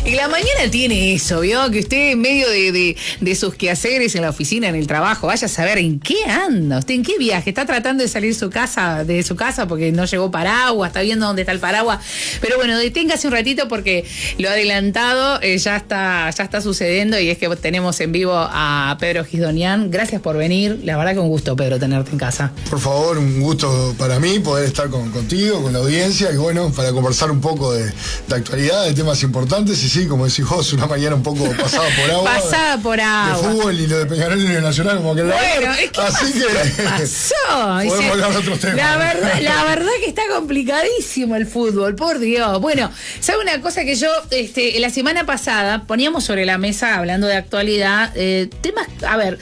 Y la mañana tiene eso, ¿vio? Que usted en medio de sus quehaceres en la oficina, en el trabajo, vaya a saber en qué anda, usted en qué viaje, está tratando de salir de su casa porque no llegó paraguas, está viendo dónde está el paraguas. Pero bueno, deténgase un ratito porque lo adelantado ya está sucediendo, y es que tenemos en vivo a Pedro Gisdonian. Gracias por venir, la verdad que un gusto, Pedro, tenerte en casa. Por favor, un gusto para mí poder estar contigo, con la audiencia, y bueno, para conversar un poco de actualidad, de temas importantes. Y sí, como decís vos, una mañana un poco pasada por agua. Pasada por agua. De fútbol, y lo de Peñarol y lo Nacional, como que bueno, es que así pasó. Podemos hablar de otros temas. La verdad que está complicadísimo el fútbol, por Dios. Bueno, ¿sabe una cosa que yo, la semana pasada poníamos sobre la mesa, hablando de actualidad, temas, a ver,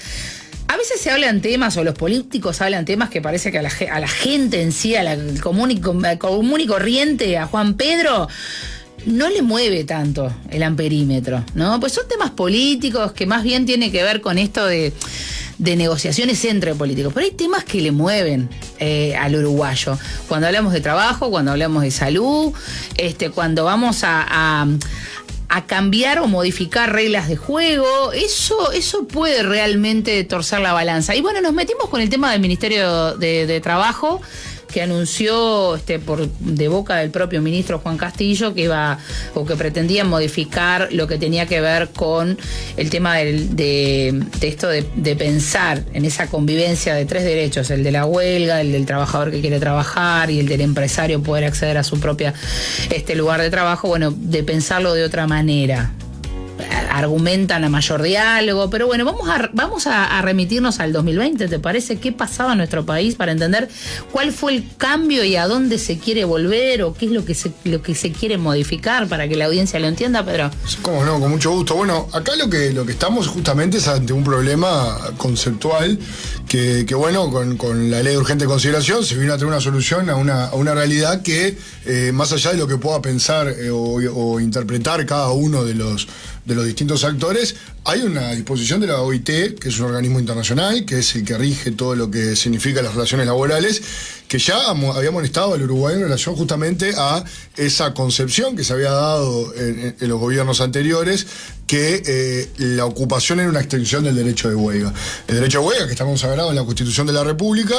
a veces se hablan temas, o los políticos hablan temas que parece que a la gente en sí, al común y corriente, a Juan Pedro, no le mueve tanto el amperímetro, ¿no? Pues son temas políticos que más bien tienen que ver con esto de negociaciones entre políticos. Pero hay temas que le mueven al uruguayo. Cuando hablamos de trabajo, cuando hablamos de salud, cuando vamos a cambiar o modificar reglas de juego, eso puede realmente torcer la balanza. Y bueno, nos metimos con el tema del Ministerio de Trabajo, que anunció de boca del propio ministro Juan Castillo que pretendía modificar lo que tenía que ver con el tema de pensar en esa convivencia de tres derechos: el de la huelga, el del trabajador que quiere trabajar y el del empresario poder acceder a su propia lugar de trabajo. Bueno, de pensarlo de otra manera. Argumentan a mayor diálogo, pero bueno, vamos a remitirnos al 2020, ¿te parece? ¿Qué pasaba en nuestro país para entender cuál fue el cambio y a dónde se quiere volver, o qué es lo que se quiere modificar, para que la audiencia lo entienda, Pedro? Cómo no, con mucho gusto. Bueno, acá lo que estamos justamente es ante un problema conceptual que bueno, con la ley de urgente consideración se vino a tener una solución a una realidad que, más allá de lo que pueda pensar o interpretar cada uno de los distintos actores, hay una disposición de la OIT, que es un organismo internacional, que es el que rige todo lo que significa las relaciones laborales, que ya había amonestado al Uruguay en relación justamente a esa concepción que se había dado en los gobiernos anteriores, que la ocupación era una extensión del derecho de huelga. El derecho de huelga, que está consagrado en la Constitución de la República,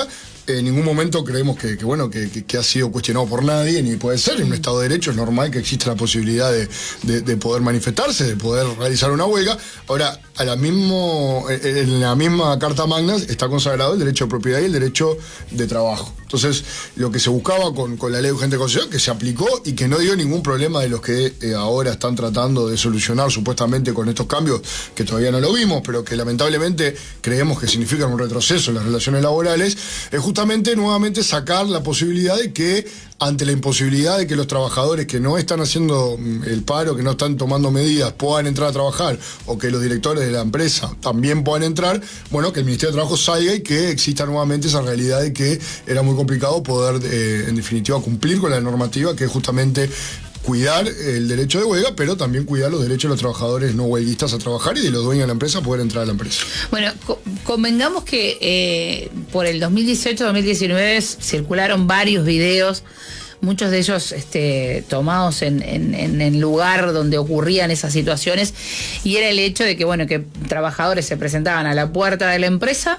en ningún momento creemos que ha sido cuestionado por nadie, ni puede ser. En un Estado de Derecho es normal que exista la posibilidad de poder manifestarse, de poder realizar una huelga. Ahora, en la misma Carta Magna está consagrado el derecho de propiedad y el derecho de trabajo. Entonces, lo que se buscaba con la ley de urgente consideración, que se aplicó y que no dio ningún problema de los que ahora están tratando de solucionar supuestamente con estos cambios, que todavía no lo vimos, pero que lamentablemente creemos que significan un retroceso en las relaciones laborales, es justamente nuevamente sacar la posibilidad de que, ante la imposibilidad de que los trabajadores que no están haciendo el paro, que no están tomando medidas, puedan entrar a trabajar, o que los directores de la empresa también puedan entrar, bueno, que el Ministerio de Trabajo salga y que exista nuevamente esa realidad de que era muy complicado poder, en definitiva, cumplir con la normativa, que es justamente cuidar el derecho de huelga, pero también cuidar los derechos de los trabajadores no huelguistas a trabajar, y de los dueños de la empresa a poder entrar a la empresa. Bueno, convengamos que por el 2018-2019 circularon varios videos, muchos de ellos tomados en el lugar donde ocurrían esas situaciones, y era el hecho de que, bueno, que trabajadores se presentaban a la puerta de la empresa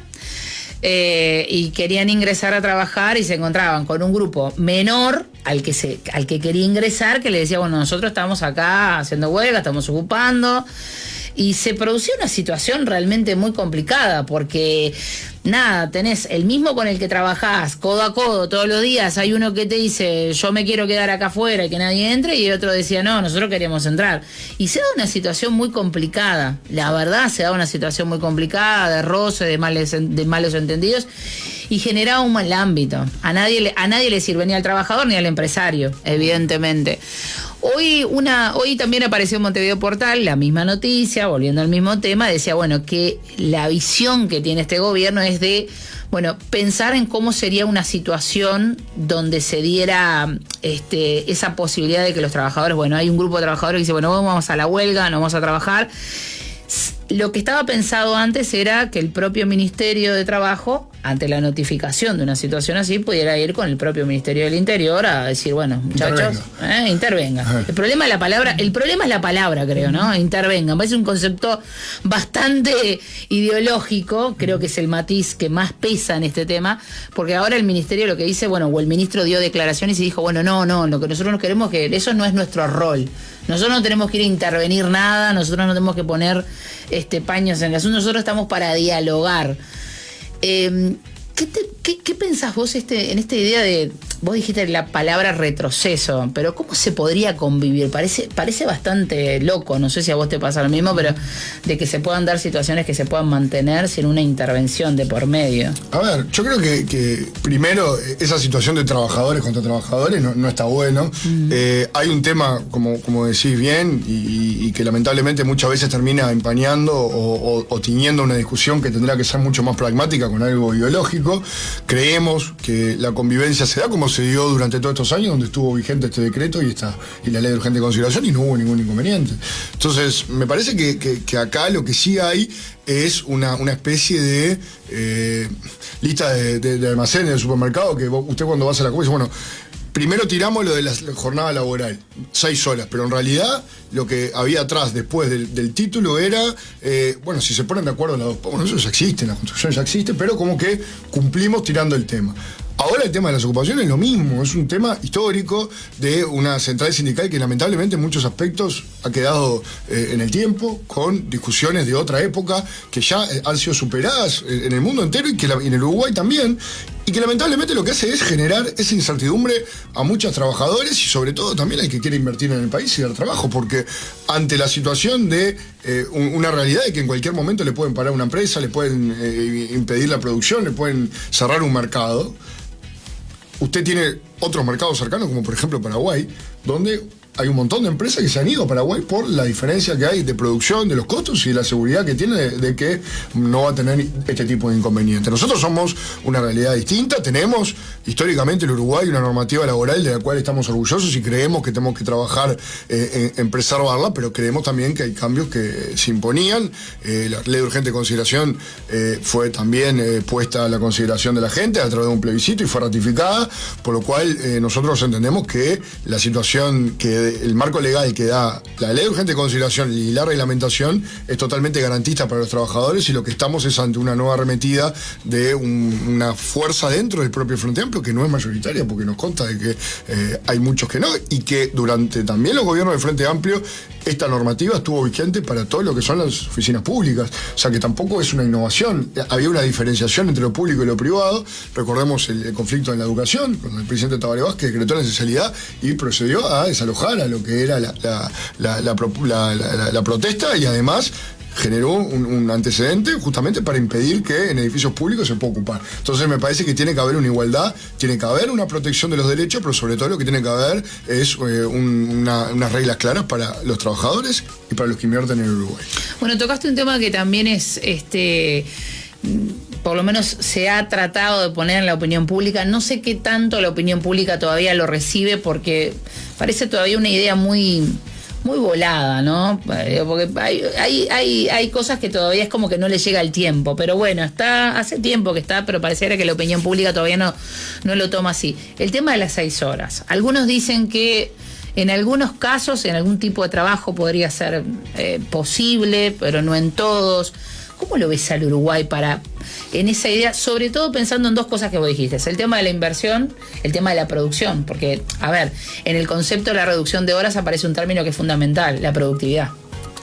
y querían ingresar a trabajar, y se encontraban con un grupo menor al que quería ingresar, que le decía, bueno, nosotros estamos acá haciendo huelga, estamos ocupando. Y se producía una situación realmente muy complicada, porque nada, tenés el mismo con el que trabajás codo a codo todos los días. Hay uno que te dice, yo me quiero quedar acá afuera y que nadie entre, y el otro decía, no, nosotros queremos entrar. Y se da una situación muy complicada, la verdad, se da una situación muy complicada, de roce, de malos entendidos, y generaba un mal ámbito. A nadie le sirve, ni al trabajador ni al empresario, evidentemente. Hoy también apareció en Montevideo Portal la misma noticia, volviendo al mismo tema, decía, bueno, que la visión que tiene este gobierno es de, bueno, pensar en cómo sería una situación donde se diera esa posibilidad de que los trabajadores, bueno, hay un grupo de trabajadores que dice, bueno, vamos a la huelga, no vamos a trabajar. Lo que estaba pensado antes era que el propio Ministerio de Trabajo, ante la notificación de una situación así, pudiera ir con el propio Ministerio del Interior a decir, bueno, muchachos, intervenga. El problema es la palabra, creo, ¿no? Intervenga. Me parece un concepto bastante ideológico, creo que es el matiz que más pesa en este tema, porque ahora el Ministerio lo que dice, bueno, o el ministro dio declaraciones y dijo, bueno, no, lo que nosotros no queremos es que eso no es nuestro rol. Nosotros no tenemos que ir a intervenir nada, nosotros no tenemos que poner paños en el asunto, nosotros estamos para dialogar. ¿Qué pensás vos en esta idea de, vos dijiste la palabra retroceso, pero cómo se podría convivir? Parece bastante loco, no sé si a vos te pasa lo mismo, pero de que se puedan dar situaciones que se puedan mantener sin una intervención de por medio. A ver, yo creo que primero esa situación de trabajadores contra trabajadores no está bueno. Hay un tema, como decís bien, y que lamentablemente muchas veces termina empañando o tiñendo una discusión que tendrá que ser mucho más pragmática con algo ideológico. Creemos que la convivencia se da como se dio durante todos estos años, donde estuvo vigente este decreto y la ley de urgente consideración, y no hubo ningún inconveniente. Entonces, me parece que acá lo que sí hay es una especie de lista de almacenes del supermercado, que usted cuando vas a la compra dice, bueno, primero tiramos lo de la jornada laboral, 6 horas, pero en realidad lo que había atrás, después del título, era, bueno, si se ponen de acuerdo las dos, bueno, eso ya existe, la construcción ya existe, pero como que cumplimos tirando el tema. Ahora el tema de las ocupaciones es lo mismo, es un tema histórico de una central sindical que lamentablemente en muchos aspectos ha quedado en el tiempo, con discusiones de otra época que ya han sido superadas en el mundo entero y en el Uruguay también, y que lamentablemente lo que hace es generar esa incertidumbre a muchos trabajadores y sobre todo también al que quiere invertir en el país y dar trabajo, porque ante la situación de una realidad de que en cualquier momento le pueden parar una empresa, le pueden impedir la producción, le pueden cerrar un mercado. Usted tiene otros mercados cercanos, como por ejemplo Paraguay, donde hay un montón de empresas que se han ido a Paraguay por la diferencia que hay de producción, de los costos y de la seguridad que tiene de que no va a tener este tipo de inconvenientes. Nosotros somos una realidad distinta, tenemos históricamente en Uruguay una normativa laboral de la cual estamos orgullosos y creemos que tenemos que trabajar en preservarla, pero creemos también que hay cambios que se imponían. La ley de urgente consideración fue también puesta a la consideración de la gente a través de un plebiscito y fue ratificada, por lo cual nosotros entendemos que la situación el marco legal que da la ley de urgente consideración y la reglamentación es totalmente garantista para los trabajadores, y lo que estamos es ante una nueva arremetida de una fuerza dentro del propio Frente Amplio que no es mayoritaria, porque nos consta de que hay muchos que no, y que durante también los gobiernos del Frente Amplio esta normativa estuvo vigente para todo lo que son las oficinas públicas, o sea que tampoco es una innovación. Había una diferenciación entre lo público y lo privado. Recordemos el conflicto en la educación, cuando el presidente Tabaré Vázquez decretó la esencialidad y procedió a desalojar a lo que era la protesta, y además generó un antecedente justamente para impedir que en edificios públicos se pueda ocupar. Entonces me parece que tiene que haber una igualdad, tiene que haber una protección de los derechos, pero sobre todo lo que tiene que haber es unas reglas claras para los trabajadores y para los que invierten en Uruguay. Bueno, tocaste un tema que también es por lo menos se ha tratado de poner en la opinión pública. No sé qué tanto la opinión pública todavía lo recibe, porque parece todavía una idea muy volada, ¿no? Porque hay cosas que todavía es como que no le llega el tiempo, pero bueno, hace tiempo que está, pero pareciera que la opinión pública todavía no lo toma así. El tema de las 6 horas. Algunos dicen que en algunos casos, en algún tipo de trabajo podría ser posible, pero no en todos. ¿Cómo lo ves al Uruguay en esa idea? Sobre todo pensando en dos cosas que vos dijiste: el tema de la inversión, el tema de la producción. Porque, a ver, en el concepto de la reducción de horas aparece un término que es fundamental: la productividad.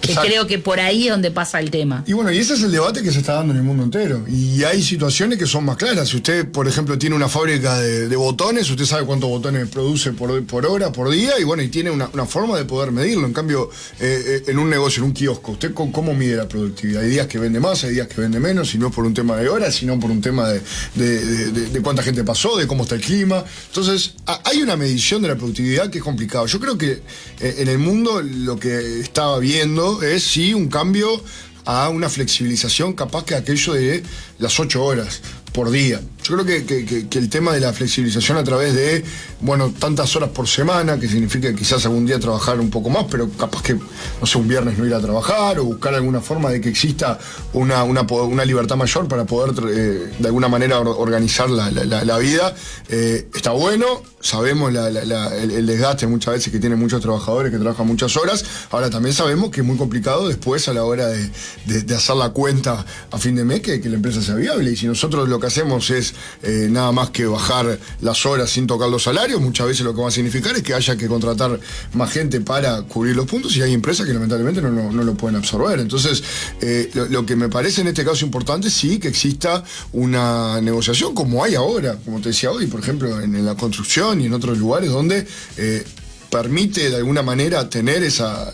Que creo que por ahí es donde pasa el tema. Y bueno, y ese es el debate que se está dando en el mundo entero. Y hay situaciones que son más claras. Si usted, por ejemplo, tiene una fábrica de botones, usted sabe cuántos botones produce por hora, por día, y bueno, y tiene una forma de poder medirlo. En cambio, en un negocio, en un kiosco, ¿usted cómo mide la productividad? Hay días que vende más, hay días que vende menos, y no es por un tema de horas, sino por un tema de cuánta gente pasó, de cómo está el clima. Entonces, hay una medición de la productividad que es complicado. Yo creo que en el mundo lo que estaba viendo es sí un cambio a una flexibilización, capaz que aquello de las 8 horas por día. Yo creo que el tema de la flexibilización a través de, bueno, tantas horas por semana, que significa quizás algún día trabajar un poco más, pero capaz que, no sé, un viernes no ir a trabajar, o buscar alguna forma de que exista una libertad mayor para poder, de alguna manera, organizar la vida, está bueno. Sabemos el desgaste muchas veces que tienen muchos trabajadores que trabajan muchas horas. Ahora también sabemos que es muy complicado después a la hora de hacer la cuenta a fin de mes que la empresa sea viable. Y si nosotros lo que hacemos es nada más que bajar las horas sin tocar los salarios, muchas veces lo que va a significar es que haya que contratar más gente para cubrir los puntos, y hay empresas que lamentablemente no lo pueden absorber. Entonces, lo que me parece en este caso importante, sí que exista una negociación como hay ahora, como te decía hoy, por ejemplo, en la construcción y en otros lugares donde permite de alguna manera tener esa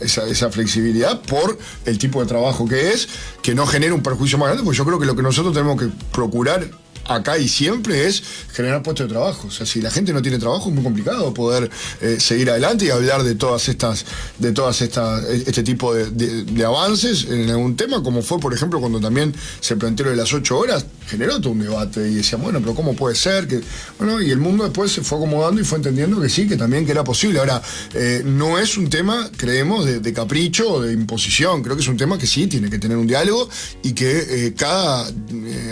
flexibilidad por el tipo de trabajo que es, que no genere un perjuicio más grande, porque yo creo que lo que nosotros tenemos que procurar acá y siempre es generar puestos de trabajo. O sea, si la gente no tiene trabajo es muy complicado poder seguir adelante y hablar de este tipo de avances en algún tema, como fue, por ejemplo, cuando también se planteó lo de las 8 horas, generó todo un debate y decían, bueno, pero ¿cómo puede ser? Bueno, y el mundo después se fue acomodando y fue entendiendo que sí, que también que era posible. Ahora, no es un tema, creemos, de capricho o de imposición. Creo que es un tema que sí tiene que tener un diálogo y que cada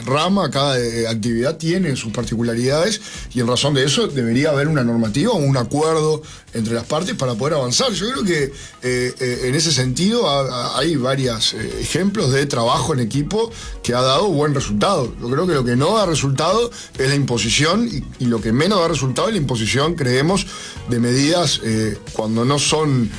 rama, cada actividad tiene sus particularidades, y en razón de eso debería haber una normativa o un acuerdo entre las partes para poder avanzar. Yo creo que en ese sentido hay varios ejemplos de trabajo en equipo que ha dado buen resultado. Yo creo que lo que no da resultado es la imposición, y lo que menos da resultado es la imposición, creemos, de medidas cuando no son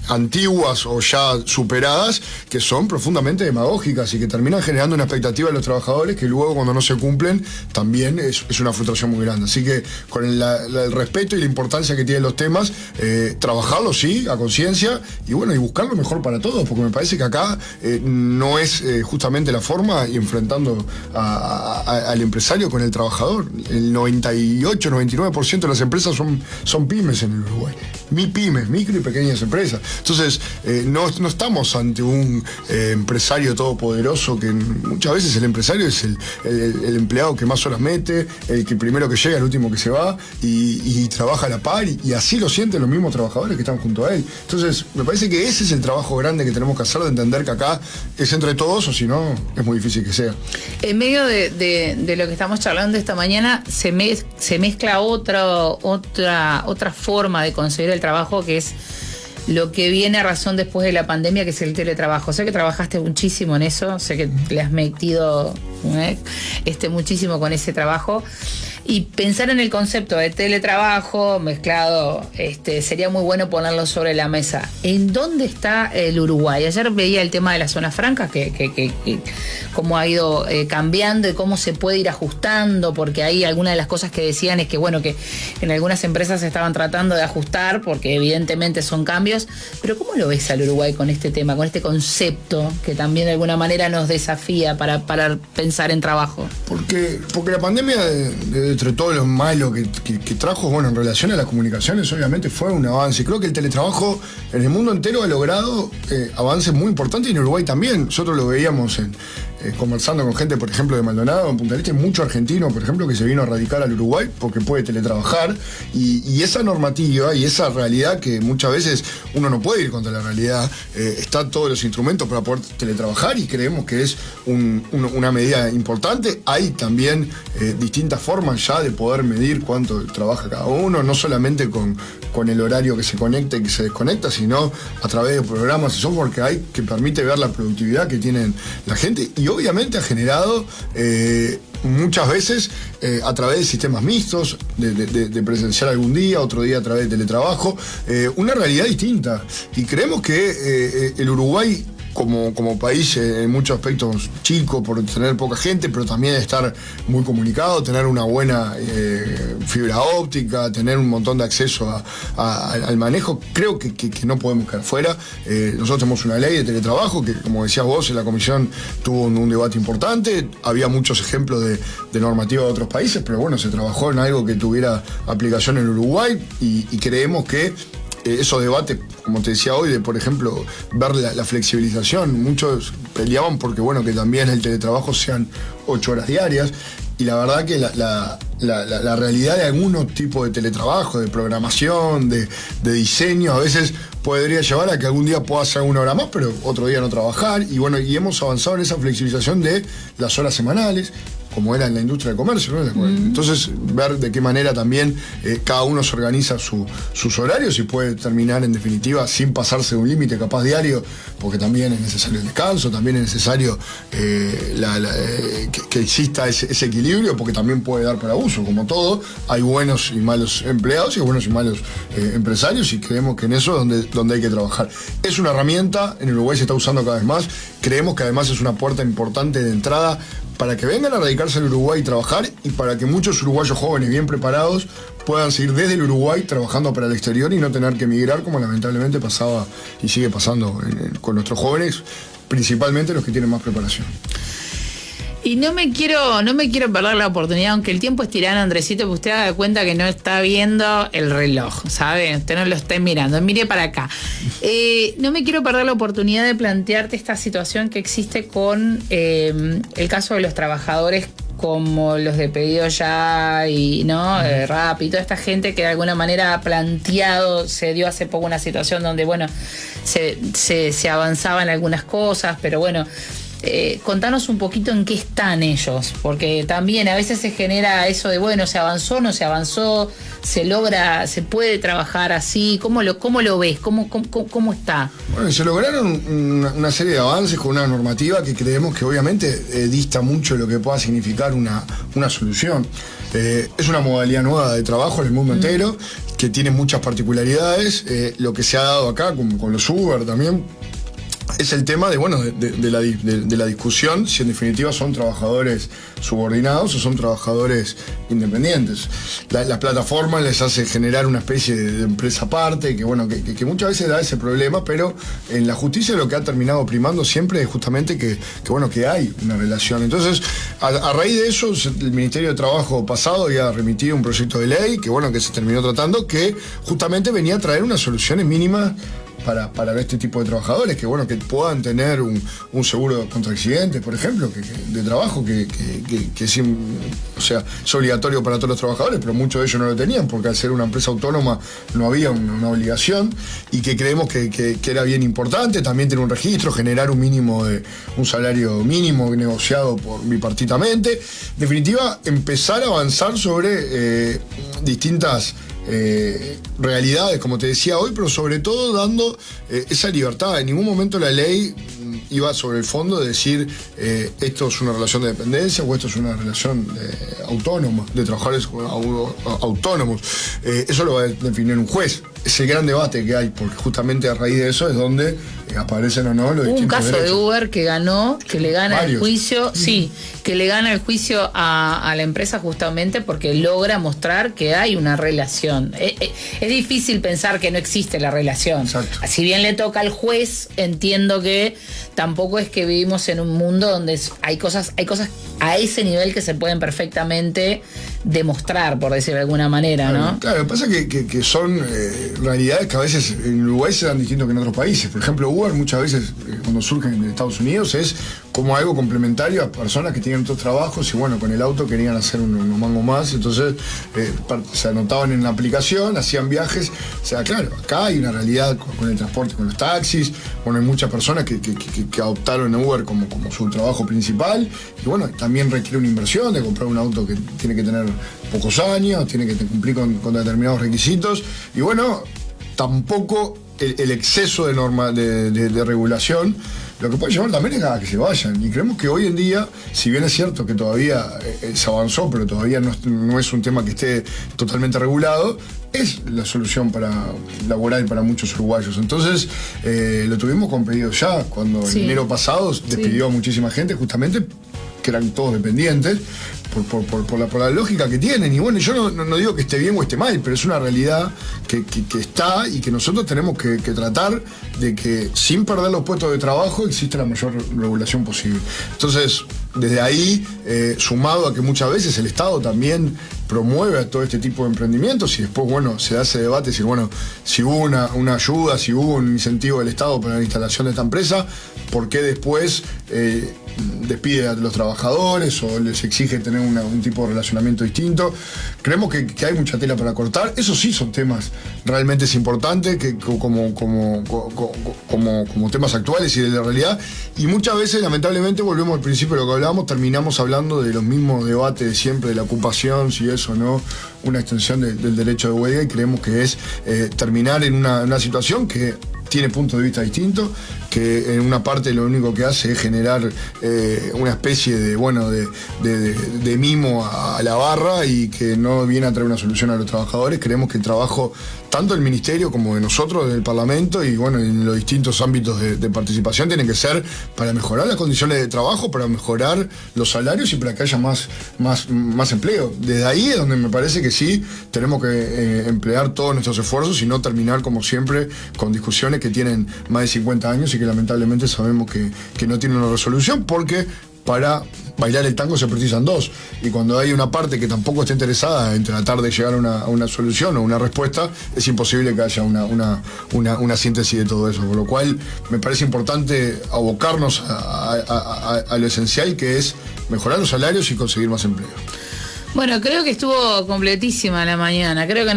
antiguas o ya superadas, que son profundamente demagógicas y que terminan generando una expectativa de los trabajadores que luego, cuando no se cumplen, también es una frustración muy grande. Así que con el respeto y la importancia que tienen los temas, trabajarlo sí, a conciencia, y bueno, y buscar lo mejor para todos, porque me parece que acá no es justamente la forma, y enfrentando al empresario con el trabajador. El 98-99% de las empresas son pymes en el Uruguay. Pymes, micro y pequeñas empresas. Entonces, no estamos ante un empresario todopoderoso, que muchas veces el empresario es el empleado que más horas mete, el que primero que llega, el último que se va, y trabaja a la par, y así lo sienten los mismos trabajadores que están junto a él. Entonces, me parece que ese es el trabajo grande que tenemos que hacer, de entender que acá es entre todos, o si no, es muy difícil que sea. En medio de lo que estamos charlando esta mañana, se mezcla otra forma de concebir el trabajo, que es lo que viene a razón después de la pandemia, que es el teletrabajo. Sé que trabajaste muchísimo en eso, sé que le has metido muchísimo con ese trabajo. Y pensar en el concepto de teletrabajo mezclado, sería muy bueno ponerlo sobre la mesa. ¿En dónde está el Uruguay? Ayer veía el tema de las zonas francas, que cómo ha ido cambiando y cómo se puede ir ajustando, porque ahí algunas de las cosas que decían es que, bueno, que en algunas empresas se estaban tratando de ajustar, porque evidentemente son cambios. Pero ¿cómo lo ves al Uruguay con este tema, con este concepto que también de alguna manera nos desafía para pensar en trabajo? Porque la pandemia, entre todo lo malo que trajo, bueno, en relación a las comunicaciones, obviamente fue un avance. Creo que el teletrabajo en el mundo entero ha logrado avances muy importantes, y en Uruguay también. Nosotros lo veíamos conversando con gente, por ejemplo, de Maldonado, en Punta del Este, mucho argentino, por ejemplo, que se vino a radicar al Uruguay porque puede teletrabajar, y esa normativa y esa realidad, que muchas veces uno no puede ir contra la realidad, están todos los instrumentos para poder teletrabajar, y creemos que es una medida importante. Hay también distintas formas ya de poder medir cuánto trabaja cada uno, no solamente con el horario que se conecta y que se desconecta, sino a través de programas y software que hay, que permite ver la productividad que tienen la gente, y obviamente ha generado muchas veces a través de sistemas mixtos, de presencial algún día, otro día a través de teletrabajo, una realidad distinta. Y creemos que el Uruguay, como país, en muchos aspectos chico por tener poca gente, pero también estar muy comunicado, tener una buena fibra óptica, tener un montón de acceso al manejo, creo que no podemos quedar fuera. Nosotros tenemos una ley de teletrabajo que, como decías vos, en la comisión tuvo un debate importante. Había muchos ejemplos de normativa de otros países, pero bueno, se trabajó en algo que tuviera aplicación en Uruguay, y creemos que esos debates, como te decía hoy, de por ejemplo ver la flexibilización, muchos peleaban porque, bueno, que también el teletrabajo sean 8 horas diarias, y la verdad que la realidad de algunos tipos de teletrabajo, de programación, de diseño, a veces podría llevar a que algún día pueda hacer una hora más, pero otro día no trabajar. Y bueno, y hemos avanzado en esa flexibilización de las horas semanales, como era en la industria del comercio, ¿no? Entonces, ver de qué manera también cada uno se organiza sus horarios y puede terminar, en definitiva, sin pasarse de un límite capaz diario, porque también es necesario el descanso, también es necesario que exista ese equilibrio, porque también puede dar para abuso. Como todo, hay buenos y malos empleados y buenos y malos empresarios, y creemos que en eso es donde hay que trabajar. Es una herramienta, en Uruguay se está usando cada vez más, creemos que además es una puerta importante de entrada para que vengan a radicarse al Uruguay y trabajar, y para que muchos uruguayos jóvenes bien preparados puedan seguir desde el Uruguay trabajando para el exterior y no tener que emigrar, como lamentablemente pasaba y sigue pasando con nuestros jóvenes, principalmente los que tienen más preparación. Y no me quiero perder la oportunidad, aunque el tiempo es tirano, Andresito, que usted haga cuenta que no está viendo el reloj, ¿sabe? Usted no lo está mirando, mire para acá. No me quiero perder la oportunidad de plantearte esta situación que existe con el caso de los trabajadores como los de Pedido Ya y Rappi, y toda esta gente que de alguna manera ha planteado, se dio hace poco una situación donde, bueno, se avanzaba en algunas cosas, pero bueno, contanos un poquito en qué están ellos, porque también a veces se genera eso de, bueno, se avanzó, no se avanzó, se logra, se puede trabajar así, ¿cómo lo ves? ¿Cómo está? Bueno, se lograron una serie de avances con una normativa que creemos que obviamente dista mucho de lo que pueda significar una solución. Es una modalidad nueva de trabajo en el mundo entero, que tiene muchas particularidades. Lo que se ha dado acá con los Uber también es el tema de la discusión si en definitiva son trabajadores subordinados o son trabajadores independientes. La plataforma les hace generar una especie de empresa aparte, que muchas veces da ese problema, pero en la justicia lo que ha terminado primando siempre es justamente que hay una relación. Entonces, a raíz de eso, el Ministerio de Trabajo pasado había remitido un proyecto de ley que se terminó tratando, que justamente venía a traer unas soluciones mínimas para este tipo de trabajadores, que puedan tener un seguro contra accidentes, por ejemplo, de trabajo, que es obligatorio para todos los trabajadores, pero muchos de ellos no lo tenían, porque al ser una empresa autónoma no había una obligación, y que creemos que era bien importante también tener un registro, generar un salario mínimo negociado bipartitamente. En definitiva, empezar a avanzar sobre distintas realidades, como te decía hoy, pero sobre todo dando esa libertad. En ningún momento la ley iba sobre el fondo de decir esto es una relación de dependencia o esto es una relación autónoma, de trabajadores autónomos. Eso lo va a definir un juez. Es el gran debate que hay, porque justamente a raíz de eso es donde aparecen o no los distintos un caso derechos. De Uber que le gana Varios. el juicio, que le gana el juicio a la empresa justamente porque logra mostrar que hay una relación. Es difícil pensar que no existe la relación. Exacto. Si bien le toca al juez, entiendo que tampoco es que vivimos en un mundo donde hay cosas a ese nivel que se pueden perfectamente demostrar, por decirlo de alguna manera, ¿no? Claro, lo que pasa es que son realidades que a veces en Uruguay se dan distinto que en otros países. Por ejemplo, Uber muchas veces cuando surgen en Estados Unidos es como algo complementario a personas que tienen otros trabajos y con el auto querían hacer unos mangos más, entonces se anotaban en la aplicación, hacían viajes. O sea, claro, acá hay una realidad con el transporte, con los taxis. Hay muchas personas que adoptaron a Uber como su trabajo principal, y también requiere una inversión de comprar un auto que tiene que tener pocos años, tiene que cumplir con determinados requisitos, y tampoco el exceso de regulación lo que puede llevar también es a que se vayan. Y creemos que hoy en día, si bien es cierto que todavía se avanzó, pero todavía no es un tema que esté totalmente regulado, es la solución laboral para muchos uruguayos. Entonces, lo tuvimos con Pedido Ya, cuando en enero pasado despidió a muchísima gente, justamente que eran todos dependientes, por la lógica que tienen. Y yo no digo que esté bien o esté mal, pero es una realidad que está, y que nosotros tenemos que tratar de que, sin perder los puestos de trabajo, exista la mayor regulación posible. Entonces, desde ahí, sumado a que muchas veces el Estado también promueve a todo este tipo de emprendimientos, y después, se da ese debate, si hubo una ayuda, si hubo un incentivo del Estado para la instalación de esta empresa, ¿por qué después despide a los trabajadores o les exige tener un tipo de relacionamiento distinto. Creemos que hay mucha tela para cortar. Esos sí son temas realmente importantes, que como temas actuales y de la realidad. Y muchas veces, lamentablemente, volvemos al principio de lo que hablábamos, terminamos hablando de los mismos debates de siempre, de la ocupación, si es o no una extensión del derecho de huelga, y creemos que es terminar en una situación que tiene puntos de vista distintos, que en una parte lo único que hace es generar una especie de mimo a la barra, y que no viene a traer una solución a los trabajadores. Creemos que el trabajo tanto del Ministerio como de nosotros, del Parlamento, y en los distintos ámbitos de participación, tiene que ser para mejorar las condiciones de trabajo, para mejorar los salarios y para que haya más empleo. Desde ahí es donde me parece que sí tenemos que emplear todos nuestros esfuerzos y no terminar, como siempre, con discusiones que tienen más de 50 años y que lamentablemente sabemos que no tienen una resolución, porque para bailar el tango se precisan dos, y cuando hay una parte que tampoco está interesada en tratar de llegar a una solución o una respuesta, es imposible que haya una síntesis de todo eso, por lo cual me parece importante abocarnos a lo esencial, que es mejorar los salarios y conseguir más empleo. Bueno, creo que estuvo completísima la mañana. Creo que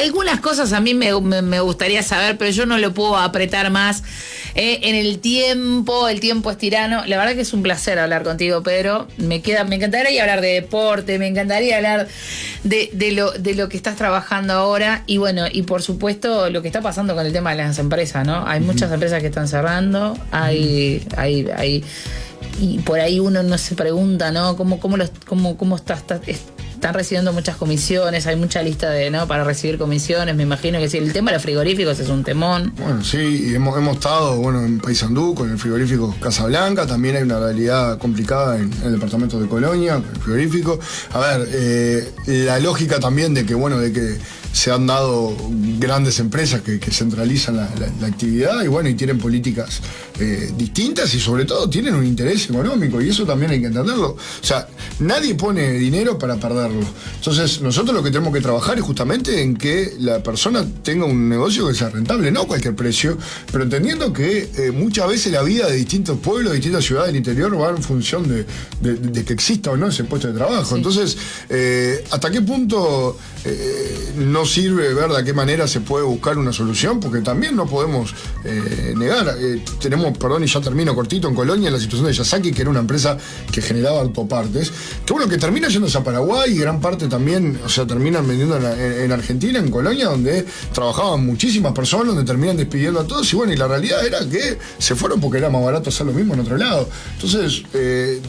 algunas cosas a mí me gustaría saber, pero yo no lo puedo apretar más en el tiempo es tirano. La verdad que es un placer hablar contigo, Pedro. Me encantaría hablar de deporte, me encantaría hablar de lo que estás trabajando ahora, y bueno, y por supuesto lo que está pasando con el tema de las empresas, ¿no? Hay muchas empresas que están cerrando, y por ahí uno no se pregunta, ¿no? ¿Cómo están recibiendo muchas comisiones? Hay mucha lista para recibir comisiones, me imagino que sí. El tema de los frigoríficos es un temón. Bueno, sí, hemos estado en Paysandú con el frigorífico Casablanca. También hay una realidad complicada en el departamento de Colonia con el frigorífico. A ver, la lógica también de que se han dado grandes empresas que centralizan la actividad y tienen políticas distintas, y sobre todo tienen un interés económico, y eso también hay que entenderlo. O sea, nadie pone dinero para perderlo. Entonces nosotros lo que tenemos que trabajar es justamente en que la persona tenga un negocio que sea rentable, no a cualquier precio, pero entendiendo que muchas veces la vida de distintos pueblos, de distintas ciudades del interior va en función de que exista o no ese puesto de trabajo. Sí. Entonces, ¿hasta qué punto no sirve ver de qué manera se puede buscar una solución? Porque también no podemos negar. Tenemos, y ya termino cortito, en Colonia, la situación de Yasaki, que era una empresa que generaba autopartes, que termina yéndose a Paraguay, y gran parte también, terminan vendiendo en Argentina, en Colonia, donde trabajaban muchísimas personas, donde terminan despidiendo a todos, y la realidad era que se fueron porque era más barato hacer lo mismo en otro lado. Entonces,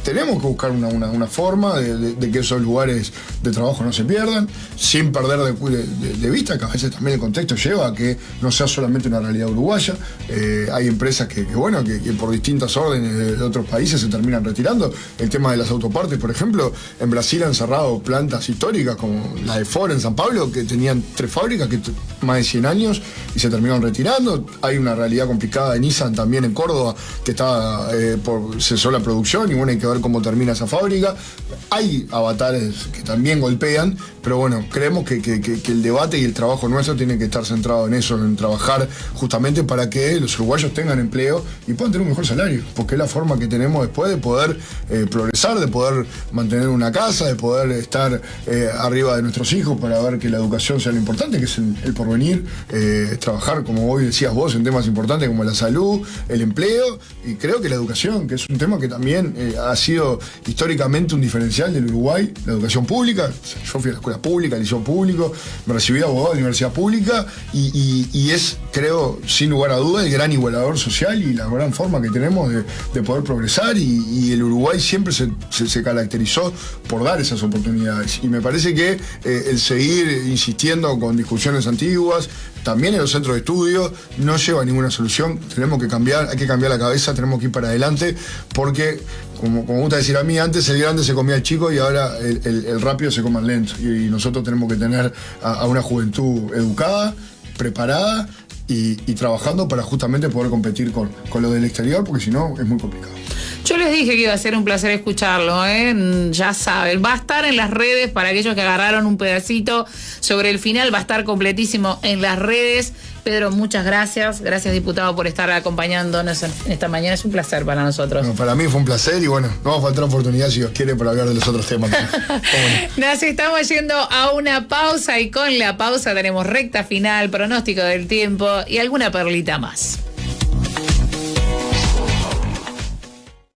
tenemos que buscar una forma de que esos lugares de trabajo no se pierdan, sin perder de vista que a veces también el contexto lleva a que no sea solamente una realidad uruguaya. Hay empresas que por distintas órdenes de otros países se terminan retirando. El tema de las autopartes, por ejemplo, en Brasil han cerrado plantas históricas como la de Ford en San Pablo, que tenían 3 fábricas, que más de 100 años, y se terminaron retirando. Hay una realidad complicada de Nissan también en Córdoba, que cesó la producción, y hay que ver cómo termina esa fábrica. Hay avatares que también golpean, pero creemos que el debate y el trabajo nuestro tiene que estar centrado en eso, en trabajar justamente para que los uruguayos tengan empleo y puedan tener un mejor salario, porque es la forma que tenemos después de poder progresar, de poder mantener una casa, de poder estar arriba de nuestros hijos, para ver que la educación sea lo importante, que es el porvenir, trabajar, como hoy decías vos, en temas importantes como la salud, el empleo, y creo que la educación, que es un tema que también ha sido históricamente un diferencial del Uruguay, la educación pública. Yo fui a la escuela pública, al liceo público, me recibí abogado de la universidad pública, y es, creo, sin lugar a dudas, el gran igualador social y la gran forma que tenemos de poder progresar, y el Uruguay siempre se caracterizó por dar esas oportunidades, y me parece que el seguir insistiendo con discusiones antiguas, también en los centros de estudio, no lleva a ninguna solución. Tenemos que cambiar, hay que cambiar la cabeza, tenemos que ir para adelante, porque como me gusta decir a mí, antes el grande se comía al chico, y ahora el rápido se come al lento, y nosotros tenemos que tener a una juventud educada, preparada y trabajando para justamente poder competir con lo del exterior, porque si no es muy complicado. Yo les dije que iba a ser un placer escucharlo, ya saben, va a estar en las redes para aquellos que agarraron un pedacito sobre el final, va a estar completísimo en las redes. Pedro, muchas gracias. Gracias, diputado, por estar acompañándonos en esta mañana. Es un placer para nosotros. No, para mí fue un placer y bueno, no va a faltar oportunidad si Dios quiere para hablar de los otros temas. Nos estamos yendo a una pausa y con la pausa tenemos recta final, pronóstico del tiempo y alguna perlita más.